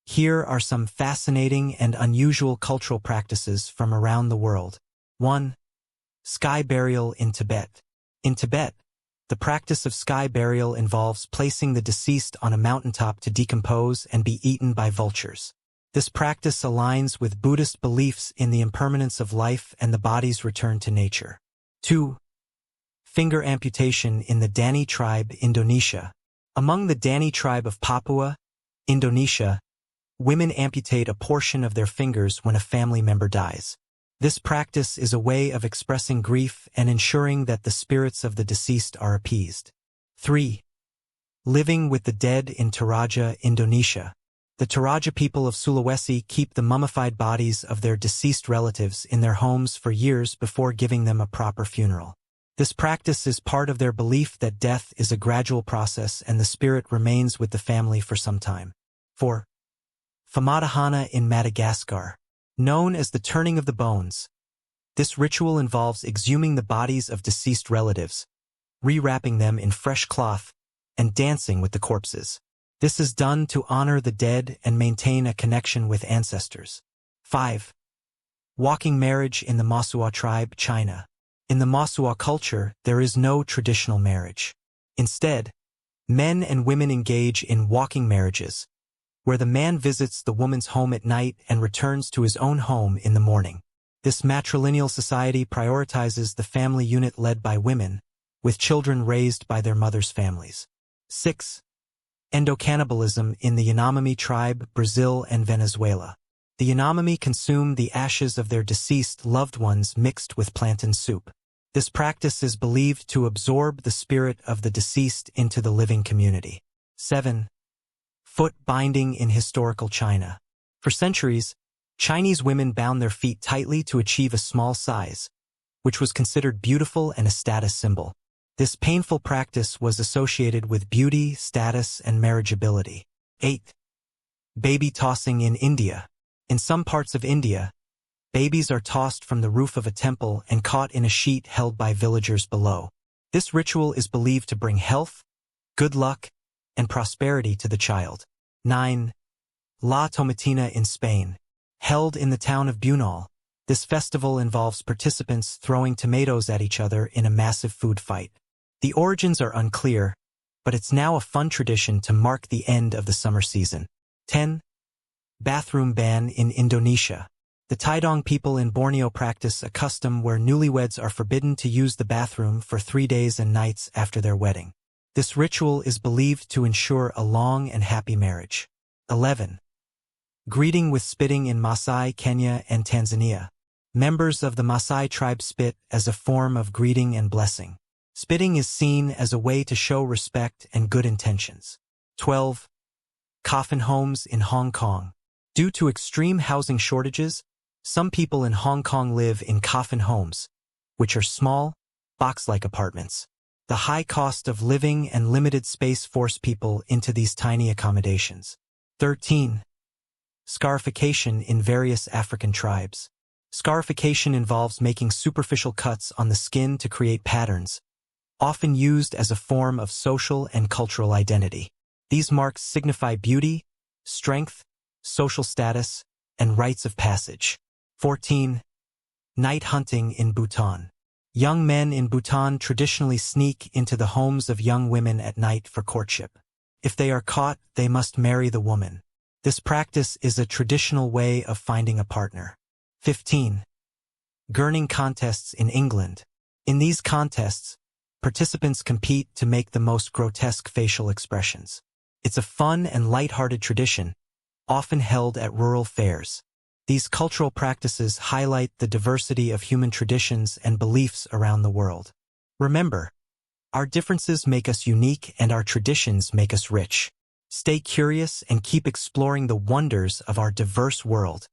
Here are some fascinating and unusual cultural practices from around the world. 1. Sky burial in Tibet. In Tibet, the practice of sky burial involves placing the deceased on a mountaintop to decompose and be eaten by vultures. This practice aligns with Buddhist beliefs in the impermanence of life and the body's return to nature. 2. Finger amputation in the Dani tribe, Indonesia. Among the Dani tribe of Papua, Indonesia, women amputate a portion of their fingers when a family member dies. This practice is a way of expressing grief and ensuring that the spirits of the deceased are appeased. 3. Living with the dead in Toraja, Indonesia. The Toraja people of Sulawesi keep the mummified bodies of their deceased relatives in their homes for years before giving them a proper funeral. This practice is part of their belief that death is a gradual process and the spirit remains with the family for some time. 4. Famadihana in Madagascar. Known as the turning of the bones, this ritual involves exhuming the bodies of deceased relatives, rewrapping them in fresh cloth, and dancing with the corpses. This is done to honor the dead and maintain a connection with ancestors. 5. Walking marriage in the Mosua tribe, China. In the Mosua culture, there is no traditional marriage. Instead, men and women engage in walking marriages, where the man visits the woman's home at night and returns to his own home in the morning. This matrilineal society prioritizes the family unit led by women, with children raised by their mothers' families. 6. Endocannibalism in the Yanomami tribe, Brazil and Venezuela. The Yanomami consume the ashes of their deceased loved ones mixed with plantain soup. This practice is believed to absorb the spirit of the deceased into the living community. 7. Foot binding in historical China. For centuries, Chinese women bound their feet tightly to achieve a small size, which was considered beautiful and a status symbol. This painful practice was associated with beauty, status, and marriageability. 8. Baby tossing in India. In some parts of India, babies are tossed from the roof of a temple and caught in a sheet held by villagers below. This ritual is believed to bring health, good luck, and prosperity to the child. 9. La Tomatina in Spain. Held in the town of Bunal, this festival involves participants throwing tomatoes at each other in a massive food fight. The origins are unclear, but it's now a fun tradition to mark the end of the summer season. 10. Bathroom ban in Indonesia. The Tidong people in Borneo practice a custom where newlyweds are forbidden to use the bathroom for 3 days and nights after their wedding. This ritual is believed to ensure a long and happy marriage. 11. Greeting with spitting in Maasai, Kenya and Tanzania. Members of the Maasai tribe spit as a form of greeting and blessing. Spitting is seen as a way to show respect and good intentions. 12. Coffin homes in Hong Kong. Due to extreme housing shortages, some people in Hong Kong live in coffin homes, which are small, box-like apartments. The high cost of living and limited space force people into these tiny accommodations. 13. Scarification in various African tribes. Scarification involves making superficial cuts on the skin to create patterns, often used as a form of social and cultural identity. These marks signify beauty, strength, social status, and rites of passage. 14. Night hunting in Bhutan. Young men in Bhutan traditionally sneak into the homes of young women at night for courtship. If they are caught, they must marry the woman. This practice is a traditional way of finding a partner. 15. Gurning contests in England. In these contests, participants compete to make the most grotesque facial expressions. It's a fun and light-hearted tradition, often held at rural fairs. These cultural practices highlight the diversity of human traditions and beliefs around the world. Remember, our differences make us unique and our traditions make us rich. Stay curious and keep exploring the wonders of our diverse world.